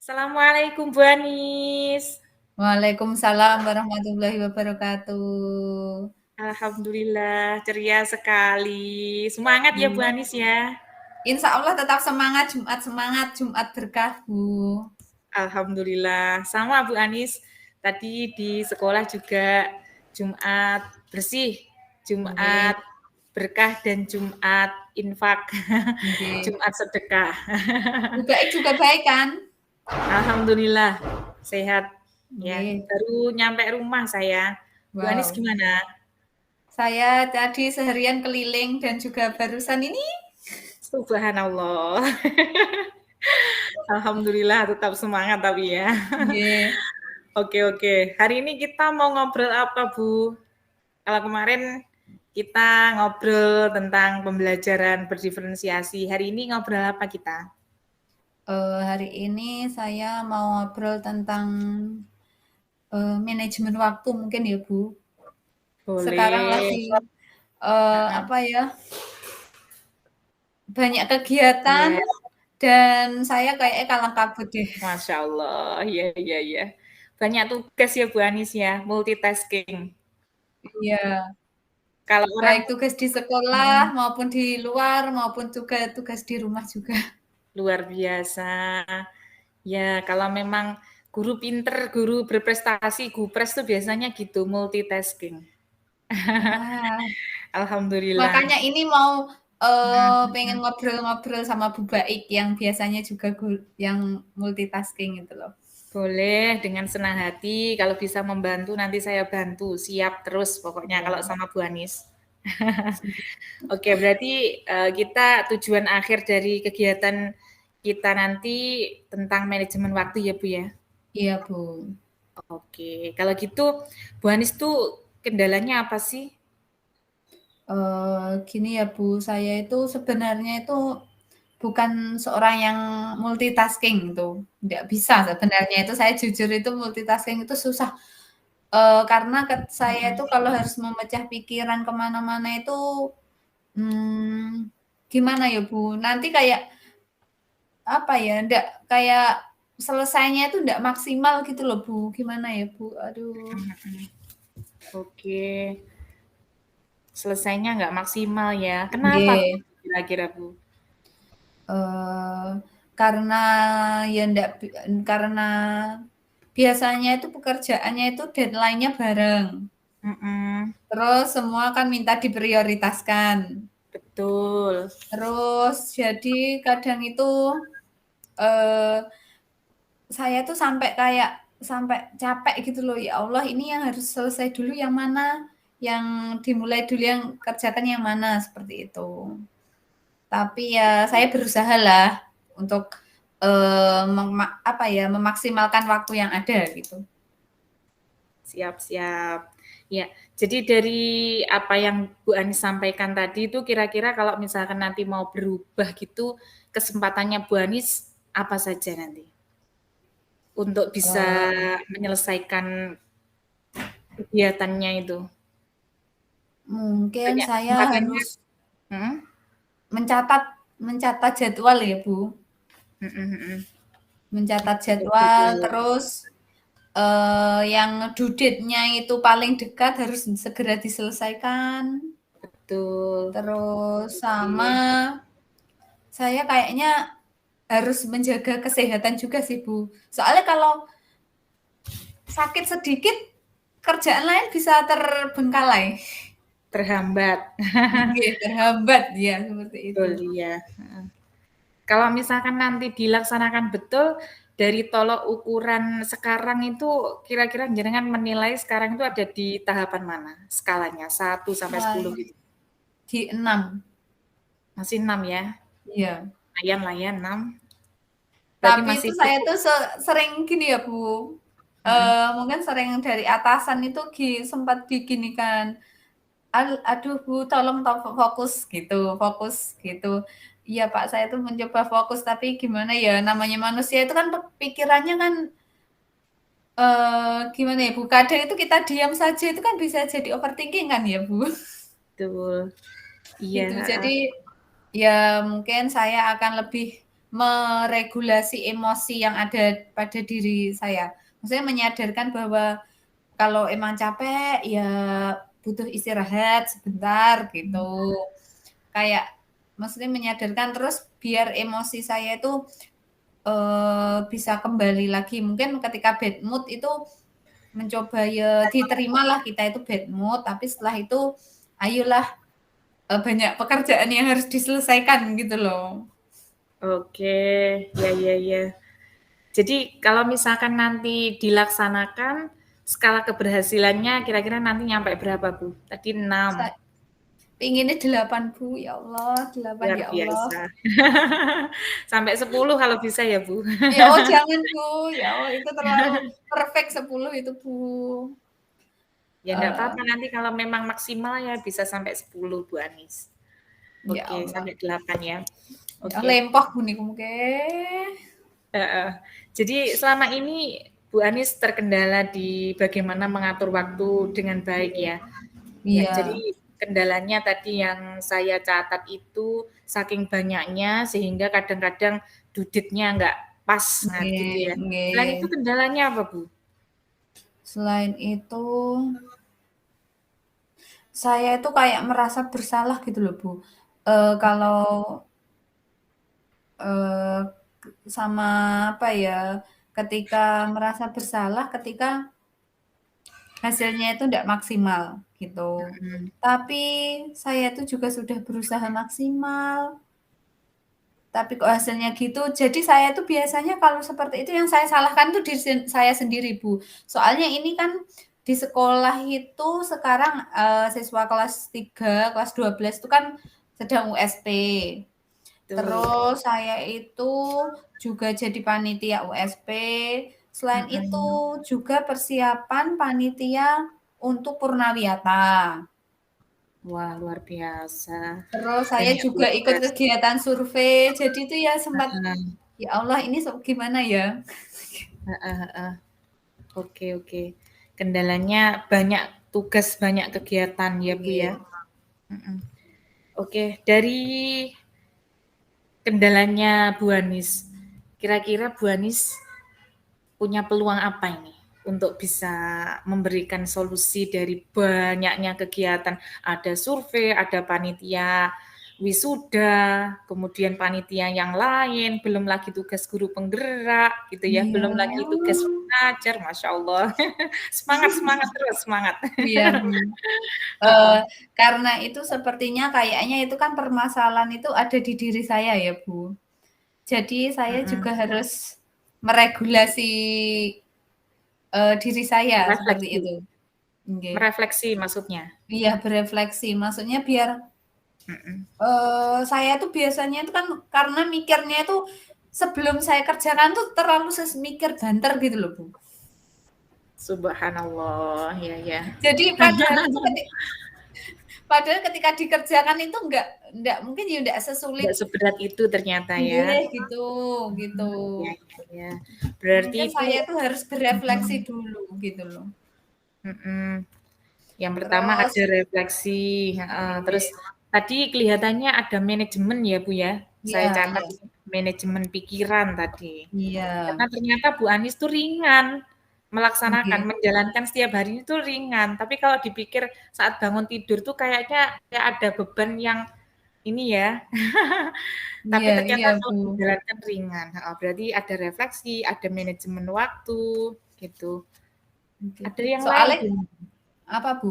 Assalamualaikum Bu Anis. Waalaikumsalam warahmatullahi wabarakatuh. Alhamdulillah ceria sekali. Semangat ya Bu Iya. Anis ya. Insya Allah tetap semangat, Jumat semangat, Jumat berkah, Bu. Alhamdulillah. Sama Bu Anis. Tadi di sekolah juga Jumat bersih, Nggih, Jumat berkah dan Jumat infak, nggih. Jumat sedekah. Bu Baik juga baik kan? Alhamdulillah sehat. Ya, Nggih. baru nyampe rumah saya. Bu Anis Wow. gimana? Saya tadi seharian keliling dan juga barusan ini. Subhanallah. Alhamdulillah tetap semangat tapi ya. Nggih. Oke, oke. Hari ini kita mau ngobrol apa, Bu? Kalau kemarin kita ngobrol tentang pembelajaran berdiferensiasi. Hari ini ngobrol apa kita? Hari ini saya mau ngobrol tentang manajemen waktu mungkin ya, Bu. Sekarang Boleh. lagi Heeh. apa ya? Banyak kegiatan Iya, dan saya kayaknya kalang kabut deh. Masya Allah. Iya, iya, iya. Banyak tugas ya, Bu Anis ya, multitasking. Iya. Kalau orang Baik tugas di sekolah hmm, maupun di luar maupun juga tugas di rumah juga. luar biasa. Ya, kalau memang guru pinter, guru berprestasi, gupres tuh biasanya gitu, multitasking. Nah, Alhamdulillah. makanya ini mau pengen Mhm. ngobrol-ngobrol sama Bu Baik yang biasanya juga yang multitasking gitu loh. Boleh, dengan senang hati. Kalau bisa membantu, nanti saya bantu. Siap terus pokoknya kalau Ya. sama Bu Anis. Oke, berarti kita tujuan akhir dari kegiatan kita nanti tentang manajemen waktu ya, Bu ya? Iya, Bu. Oke, kalau gitu Bu Anis tuh kendalanya apa sih? Gini ya Bu, saya itu sebenarnya itu bukan seorang yang multitasking gitu, nggak bisa sebenarnya itu saya jujur itu multitasking itu susah. Karena saya Mhm. itu kalau harus memecah pikiran ke mana-mana itu, gimana ya, Bu, nanti kayak, apa ya, ndak kayak selesainya itu ndak maksimal gitu loh, Bu. Gimana ya, Bu? Aduh. Mhm. Oke, selesainya nggak maksimal ya. Kenapa tuh Nggih, kira-kira, Bu? eee, karena ya ndak karena biasanya itu pekerjaannya itu deadline-nya bareng, Mhm, terus semua kan minta diprioritaskan. betul. Terus jadi kadang itu, eee, saya tuh sampai kayak sampai capek gitu loh, ya Allah ini yang harus selesai dulu yang mana, yang dimulai dulu yang kerjakan yang mana, seperti itu. Tapi ya saya berusahalah untuk, apa ya, memaksimalkan waktu yang ada gitu. Siap, siap. Ya, jadi dari apa yang Bu Anis sampaikan tadi itu kira-kira kalau misalkan nanti mau berubah gitu, kesempatannya Bu Anis apa saja nanti? Untuk bisa Eee, menyelesaikan kegiatannya itu. Mungkin Banyak saya kesempatannya. harus Mhm, mencatat mencatat jadwal ya, Bu. mhm, mhm. Mencatat jadwal, Betul, terus, yang due date-nya itu paling dekat harus segera diselesaikan. betul. Terus sama Oke. saya kayaknya harus menjaga kesehatan juga sih, Bu. Soalnya kalau sakit sedikit, kerjaan lain bisa terbengkalai. Terhambat. Nggih, terhambat, ya seperti itu. Betul, iya. Kalau misalkan nanti dilaksanakan betul, dari tolok ukuran sekarang itu kira-kira jenengan menilai sekarang itu ada di tahapan mana skalanya? 1 sampai 10 Saya gitu? di 6, Masih 6 ya? iya. Lumayan lah ya 6. Berarti Tapi masih itu saya cukup. tuh sering gini ya, Bu, Mhm. mungkin sering dari atasan itu sempat diginikan, "Aduh Bu, tolong fokus," gitu, "fokus," gitu. Iya Pak, saya tuh mencoba fokus, tapi gimana ya, namanya manusia itu kan pikirannya kan, gimana ya Bu, kadang itu kita diam saja itu kan bisa jadi overthinking kan ya Bu, Betul. Iya, gitu. heeh. Jadi, ya mungkin saya akan lebih meregulasi emosi yang ada pada diri saya. Maksudnya menyadarkan bahwa kalau emang capek ya butuh istirahat sebentar gitu. Kayak maksudnya menyadarkan terus biar emosi saya itu bisa kembali lagi. Mungkin ketika bad mood itu mencoba ya diterimalah kita itu bad mood, tapi setelah itu ayolah banyak pekerjaan yang harus diselesaikan gitu loh. Oke, ya ya ya. Jadi kalau misalkan nanti dilaksanakan, skala keberhasilannya kira-kira nanti nyampe berapa, Bu? Tadi 6. Saya pinginnya 8 Bu, ya Allah, 8 Luar ya Allah. biasa. Sampai 10 kalau bisa ya, Bu. Ya Allah jangan Bu, ya Allah itu terlalu perfect 10 itu Bu. Ya enggak apa-apa nanti kalau memang maksimal ya bisa sampai 10, Bu Anis. Ya Oke, Allah. sampai 8 ya. Ya Oke. lempah Bu niku muge. Heeh. Jadi selama ini Bu Anis terkendala di bagaimana mengatur waktu dengan baik ya. Ya, Iya. jadi kendalanya tadi yang saya catat itu saking banyaknya sehingga kadang-kadang duditnya nggak pas, nah gitu Nggih, ya. Selain itu nggih. kendalanya apa, Bu? Selain itu saya itu kayak merasa bersalah gitu loh, Bu. Kalau, eee, sama apa ya, ketika merasa bersalah ketika hasilnya itu ndak maksimal, gitu. Mhm. Tapi saya itu juga sudah berusaha maksimal, tapi kok hasilnya gitu. Jadi saya tuh biasanya kalau seperti itu yang saya salahkan tuh diri saya sendiri, Bu. Soalnya ini kan di sekolah itu sekarang, siswa kelas 3, kelas 12 itu kan sedang USP. Betul. Terus saya itu juga jadi panitia USP. Selain itu Mhm. juga persiapan panitia untuk Purnawiyata. Wah, luar biasa. Terus saya Banyak juga ikut tugas. kegiatan survei, jadi itu ya sempat, Heeh. ya Allah ini gimana ya? Heeh heeh. Oke oke. Kendalanya banyak tugas, banyak kegiatan ya, Bu, ya? Iya. Mhm. Oke, dari kendalanya Bu Anis, kira-kira Bu Anis punya peluang apa ini untuk bisa memberikan solusi dari banyaknya kegiatan? Ada survei, ada panitia wisuda, kemudian panitia yang lain, belum lagi tugas guru penggerak gitu ya, Iya. belum lagi tugas pengajar, Masya Allah. Semangat semangat terus, semangat. Iya, Bu. Heeh. Karena itu sepertinya kayaknya itu kan permasalahan itu ada di diri saya ya, Bu. Jadi saya Mhm. juga harus meregulasi, diri saya seperti Merefleksi itu. Nggih. merefleksi maksudnya? Iya, berefleksi. Maksudnya biar, Mhm. saya tuh biasanya itu kan karena mikirnya itu sebelum saya kerjakan tuh terlalu mikir banter gitu loh, Bu. Subhanallah, ya ya. Jadi padahal ketika dikerjakan itu enggak mungkin ya enggak sesulit Nggak seberat itu ternyata ya. nggih, gitu gitu. Ya ya ya. Berarti Mungkin itu saya tuh harus berefleksi mhm dulu gitu loh. mhm. Yang pertama Terus ada refleksi, heeh, terus nggih, tadi kelihatannya ada manajemen ya, Bu, ya? Saya iya catat iya manajemen pikiran tadi. iya, Karena ternyata Bu Anies tuh ringan melaksanakan, nggih, menjalankan setiap hari itu ringan, tapi kalau dipikir saat bangun tidur tuh kayaknya kayak ada beban yang ini ya, tapi iya ternyata iya, kalau Bu. dijalankan ringan, heeh, berarti ada refleksi, ada manajemen waktu, gitu. Oke. Ada yang lain, Soalnya Bu? apa, Bu?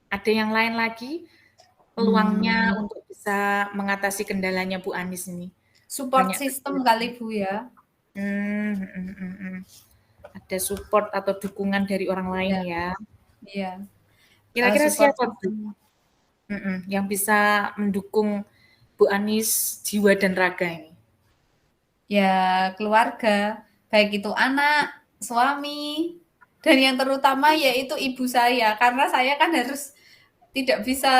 Ada yang lain lagi peluangnya Mmm, untuk bisa mengatasi kendalanya Bu Anies ini? support Banyak system kegiatan. kali, Bu, ya? Mhm mhm mhm. Ada support atau dukungan dari orang lain Iya ya. iya, Kira-kira support siapa Bu? system. Yang bisa mendukung Bu Anies jiwa dan raga ini? Ya keluarga, baik itu anak, suami, dan yang terutama yaitu ibu saya, karena saya kan harus tidak bisa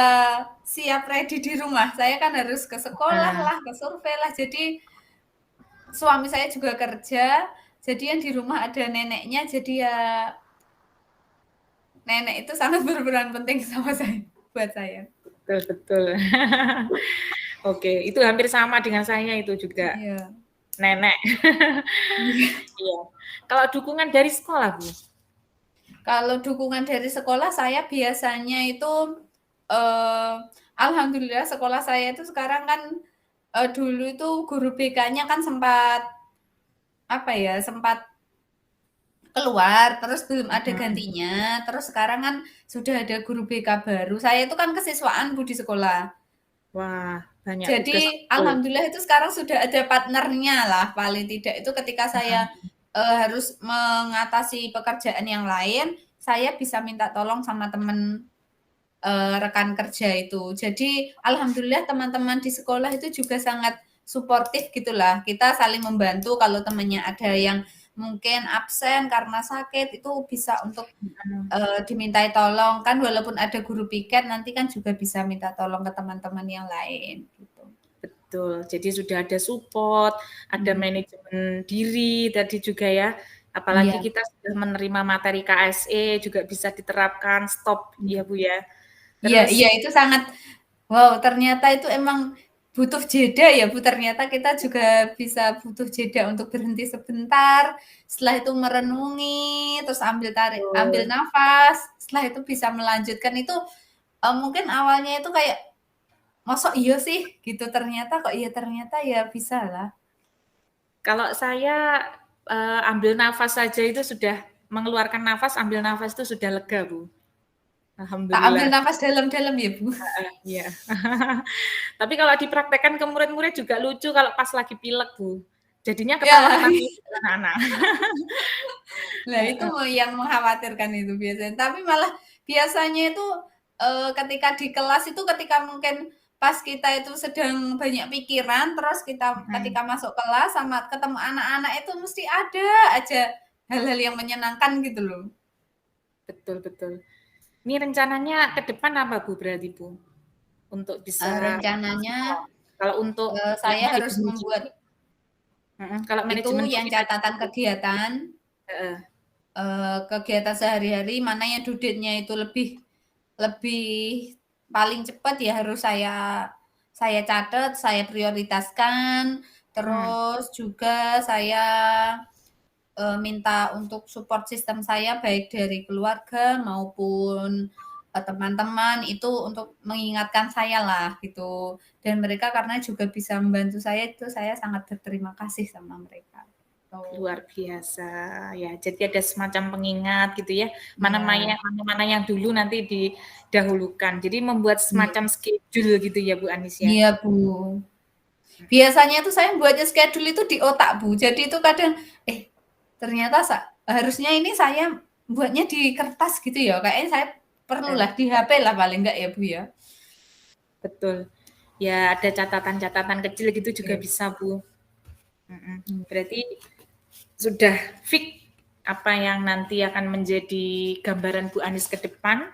siap ready di rumah, saya kan harus ke sekolah Nah, lah, ke survei lah, jadi suami saya juga kerja, jadi yang di rumah ada neneknya, jadi ya nenek itu sangat berperan penting sama saya, buat saya. betul betul. Oke, itu hampir sama dengan saya itu juga. Iya. nenek. Iya. Iya. Kalau dukungan dari sekolah, Bu? Kalau dukungan dari sekolah saya biasanya itu, alhamdulillah sekolah saya itu sekarang kan, dulu itu guru BK-nya kan sempat, apa ya, sempat keluar, terus belum ada Mhm. gantinya, terus sekarang kan sudah ada guru BK baru. Saya itu kan kesiswaan Bu di sekolah. Wah, banyak tugas Jadi full. alhamdulillah itu sekarang sudah ada partnernya lah paling tidak itu ketika saya, Mhm. harus mengatasi pekerjaan yang lain, saya bisa minta tolong sama teman, rekan kerja itu. Jadi alhamdulillah teman-teman di sekolah itu juga sangat suportif gitulah. Kita saling membantu kalau temannya ada yang mungkin absen karena sakit itu bisa untuk, Mhm. dimintai tolong. Kan walaupun ada guru piket nanti kan juga bisa minta tolong ke teman-teman yang lain gitu. Betul, jadi sudah ada support, ada Mhm. manajemen diri tadi juga ya, apalagi Iya, kita sudah menerima materi KSE juga bisa diterapkan stop iya. ya, Bu, ya. Iya Terus iya itu sangat wow ternyata itu emang butuh jeda ya Bu, ternyata kita juga bisa butuh jeda untuk berhenti sebentar, setelah itu merenungi, terus ambil betul, nafas, setelah itu bisa melanjutkan itu, mungkin awalnya itu kayak, "Masa iya sih?" Gitu, ternyata kok ya ternyata ya bisalah. kalau saya, ambil nafas saja itu sudah mengeluarkan nafas, ambil nafas itu sudah lega, Bu, Tak ambil alhamdulillah. nafas dalam-dalam ya Bu. Heeh, iya. Tapi kalau dipraktekkan ke murid-murid juga lucu kalau pas lagi pilek, Bu. Jadinya Ya. ketawa-ketawa anak-anak. Nah, itu Heeh, yang mengkhawatirkan itu biasanya. Tapi malah biasanya itu, ketika di kelas itu ketika mungkin pas kita itu sedang banyak pikiran, terus kita mhm. ketika masuk kelas sama ketemu anak-anak itu mesti ada aja hal-hal yang menyenangkan gitu loh. Betul betul. Ini rencananya ke depan apa, Bu, berarti, Bu? Untuk bisa Rencananya, kalau untuk yang saya harus manajemen membuat diri kalau itu manajemen yang diri tadi catatan itu kegiatan, heeh, kegiatan sehari-hari mana yang due date-nya itu lebih lebih paling cepat ya harus saya catat, saya prioritaskan, mhm, terus juga saya, minta untuk support sistem saya baik dari keluarga maupun, teman-teman itu untuk mengingatkan saya lah gitu. Dan mereka karena juga bisa membantu saya itu saya sangat berterima kasih sama mereka, gitu. luar biasa ya. Jadi ada semacam pengingat gitu ya, Iya mana-mana yang dulu nanti didahulukan. Jadi membuat iya semacam schedule gitu ya, Bu Anis ya? iya, Bu. Biasanya tuh saya buatnya schedule itu di otak, Bu. Jadi itu kadang, eh ternyata harusnya ini saya buatnya di kertas gitu ya. Kayaknya saya Heeh, perlulah di HP lah paling enggak ya, Bu ya. betul. Ya ada catatan-catatan kecil gitu juga Oke. bisa, Bu. Mhm. Berarti sudah fix apa yang nanti akan menjadi gambaran Bu Anis ke depan.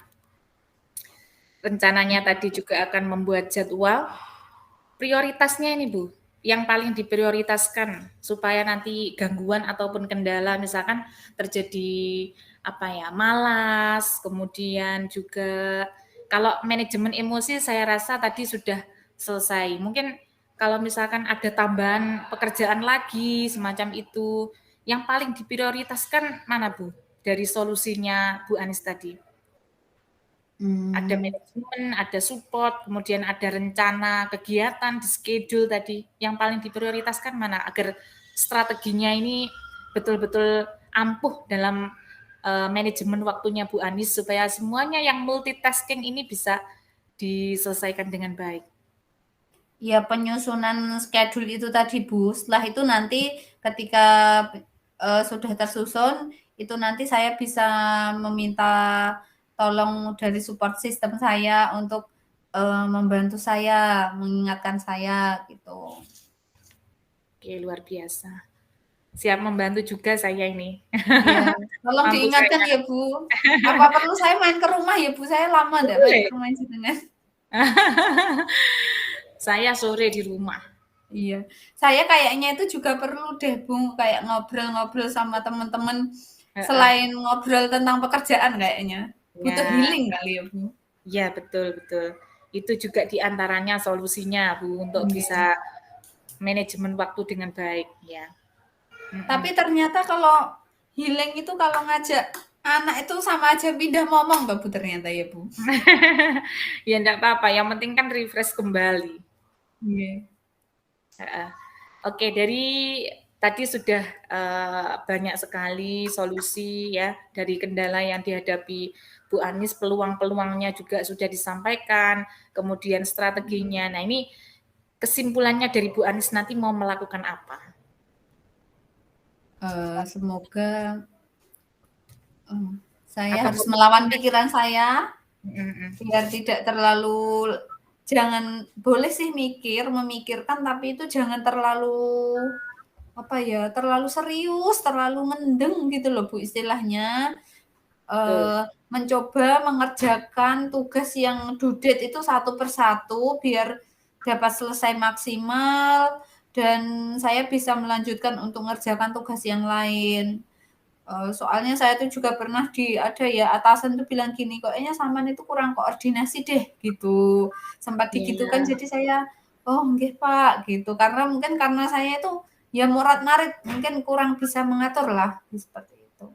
Rencananya tadi juga akan membuat jadwal. Prioritasnya ini Bu, yang paling diprioritaskan supaya nanti gangguan ataupun kendala misalkan terjadi apa ya, malas, kemudian juga kalau manajemen emosi saya rasa tadi sudah selesai. Mungkin kalau misalkan ada tambahan pekerjaan lagi semacam itu, yang paling diprioritaskan mana Bu? Dari solusinya Bu Anis tadi? Ada Hmm. manajemen, ada support, kemudian ada rencana kegiatan, di schedule tadi. Yang paling diprioritaskan mana agar strateginya ini betul-betul ampuh dalam manajemen waktunya Bu Anis supaya semuanya yang multitasking ini bisa diselesaikan dengan baik. Ya penyusunan schedule itu tadi, Bu. Setelah itu nanti ketika, sudah tersusun, itu nanti saya bisa meminta tolong dari support system saya untuk, membantu saya, mengingatkan saya, gitu. Oke, luar biasa. Siap membantu juga saya ini. Iya, tolong Mampu diingatkan saya. ya, Bu. Apa perlu saya main ke rumah ya, Bu? Saya lama ndak main Boleh. ke rumah jenengan. Saya sore di rumah. Iya. Saya kayaknya itu juga perlu deh, Bu, kayak ngobrol-ngobrol sama teman-teman Heeh. selain ngobrol tentang pekerjaan kayaknya. Butuh Ya, healing kali ya, Bu? iya betul betul. Itu juga di antaranya solusinya Bu, untuk Iya. bisa manajemen waktu dengan baik ya. Tapi ternyata kalau healing itu kalau ngajak anak itu sama aja pindah momong Mbak Bu ternyata ya Bu. Ya enggak apa-apa, yang penting kan refresh kembali. Iya. Oke, dari tadi sudah banyak sekali solusi ya dari kendala yang dihadapi Bu Anis, peluang-peluangnya juga sudah disampaikan, kemudian strateginya. Nah, ini kesimpulannya dari Bu Anis nanti mau melakukan apa? Semoga saya Atau harus melawan pikiran saya mm-mm. biar tidak terlalu jangan boleh sih memikirkan tapi itu jangan terlalu apa ya, terlalu serius, terlalu ngendeng gitu loh Bu istilahnya. Betul. Mencoba mengerjakan tugas yang due date itu satu persatu biar dapat selesai maksimal dan saya bisa melanjutkan untuk mengerjakan tugas yang lain. Soalnya saya tuh juga pernah ada ya atasan tuh bilang gini, "Kayaknya sampean itu kurang koordinasi deh," gitu. Sempat digitukan Iya. jadi saya, "Oh nggih Pak," gitu. Karena saya itu ya morat-marit mungkin kurang bisa mengatur lah seperti itu.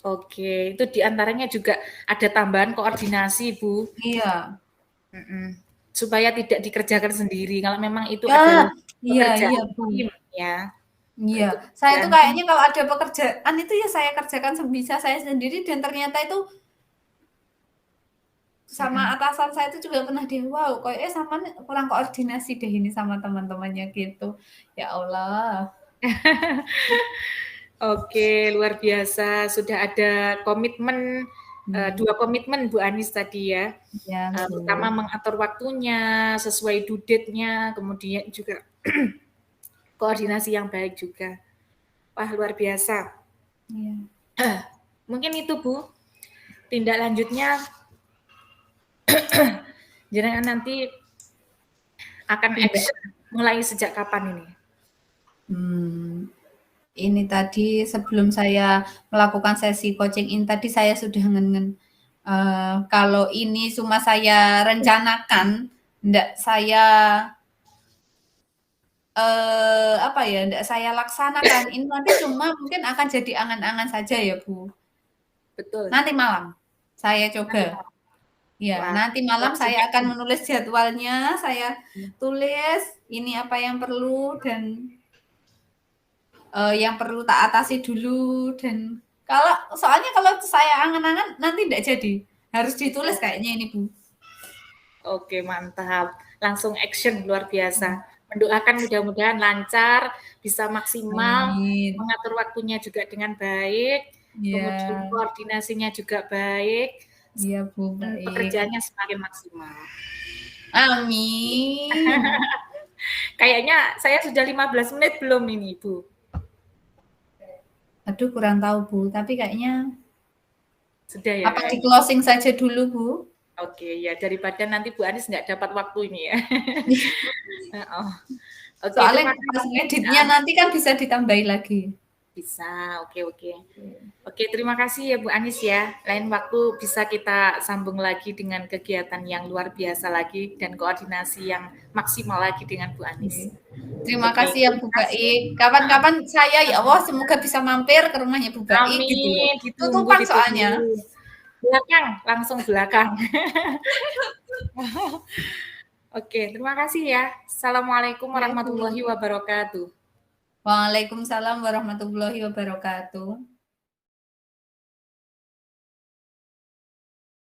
Oke, itu diantaranya juga ada tambahan koordinasi, Bu. Iya. Supaya tidak dikerjakan sendiri. Kalau memang itu Ah, adalah iya iya, pekerjaan Bu. tim ya, Iya, itu saya tuh pekerjaan tim. kayaknya kalau ada pekerjaan itu ya saya kerjakan sebisa saya sendiri dan ternyata itu sama Mhm. atasan saya itu juga pernah dia, "Wow, kayaknya sampean kurang koordinasi deh ini sama teman-temannya," gitu. Ya Allah. Oke, luar biasa. Sudah ada komitmen, Iya, 2 komitmen Bu Anis tadi ya. iya, Pertama Bu. mengatur waktunya sesuai due date-nya, kemudian juga koordinasi yang baik juga. Wah, luar biasa. Iya. Mungkin itu Bu, tindak lanjutnya jenengan nanti akan Tidak. action mulai sejak kapan ini? Hmm, ini tadi sebelum saya melakukan sesi coaching ini tadi saya sudah kalau ini cuma saya rencanakan, ndak saya apa ya, ndak saya laksanakan, ini nanti cuma mungkin akan jadi angan-angan saja ya, Bu. Betul. Nanti malam saya Nanti coba. malam. Ya, Wah, nanti malam langsung saya akan action. menulis jadwalnya, saya tulis ini apa yang perlu dan, yang perlu tak atasi dulu dan soalnya kalau saya angan-angan nanti ndak jadi, harus ditulis kayaknya ini, Bu. Oke, mantap. Langsung action luar biasa. Mendoakan mudah-mudahan lancar, bisa maksimal, Amin. mengatur waktunya juga dengan baik, kemudian Iya, koordinasinya juga baik, iya, Bu, dan baik. pekerjaannya semakin maksimal. Amin. Kayaknya saya sudah 15 menit belum ini, Bu? Aduh kurang tahu, Bu, tapi kayaknya Sudah ya apa kayaknya. di-closing saja dulu, Bu? Oke, ya daripada nanti Bu Anis nggak dapat waktu ini ya. Heeh. Oke, Soalnya terima pas kasih. ngeditnya nanti kan bisa ditambahi lagi. Bisa, oke oke. Oke, terima kasih ya Bu Anis ya. Lain waktu bisa kita sambung lagi dengan kegiatan yang luar biasa lagi dan koordinasi yang maksimal lagi dengan Bu Anis. Terima Oke, kasih ya terima Bu kasih. Baik. Maaf. Kapan-kapan saya ya Allah semoga bisa mampir ke rumahnya Bu Baik gitu loh. Amin, ditunggu, Tutupan soalnya. ditunggu. Belakang, langsung belakang. Oke, terima kasih ya. Assalamualaikum Ya warahmatullahi Bu. wabarakatuh. Waalaikumsalam warahmatullahi wabarakatuh.